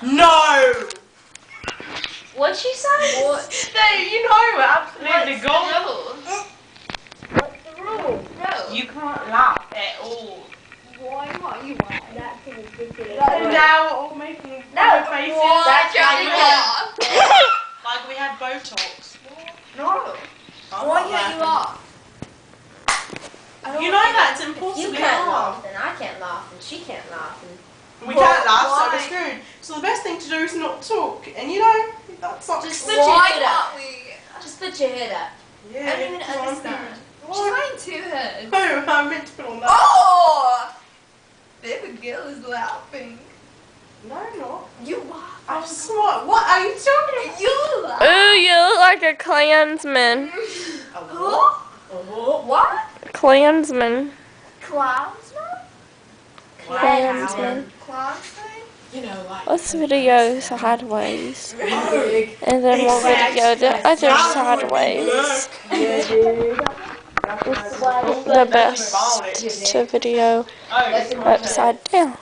No! What'd she say? What? No, you know absolutely What's What's the rule? No. You can't laugh at all. Why not? You want? That's ridiculous. Now we're all making No, faces. that's like, laugh. like we have Botox. No. I'm Why not can't you laughing. laugh? You know that's If impossible. you can't laugh, then I can't laugh, and she can't laugh. And We can't laugh, why? so we're screwed. So the best thing to do is not talk. And you know, that's not Just good. put your Why head up. can't we? Just put your head up. Yeah, I don't even come on. understand. She's Why? wearing two heads. No, I meant to put on that. Oh! Baby girl is laughing. No, not. You laugh. I'm smart. What are you talking about? You laugh. Ooh, you look like a Klansman. Who? What? Klansman. Clownsman? Klansman. Clownsman? You know, like. Let's video sideways. And then we'll video the other sideways. The best to video upside down.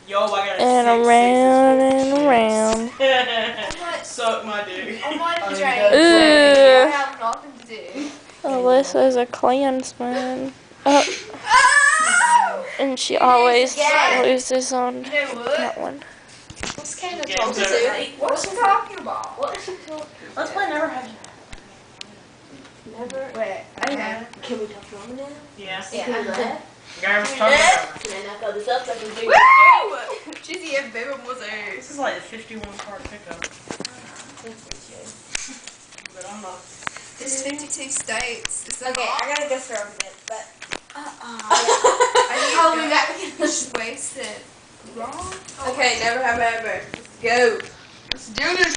Yo, I got And around and around. Suck my dick. Oh my god. Ooh. I have nothing to do. Alyssa's a Klansman. And she always loses on You know what? that one. What's Kayla Yeah, talking so- about? What's she talking about? What is she talking? Let's play Never Have You. Never. Wait, Okay. Can we talk normal now? Yes. Can we laugh? Guys, Can I knock all this up so I can do woo! Cheesy and baby was This is like a 51 card pickup. But I'm not. There's 52 states. Is that Okay, all? I gotta go throw over this, but. I I'll be need back. to just wasted. Wrong? Okay, never have ever. Let's go. Let's do this.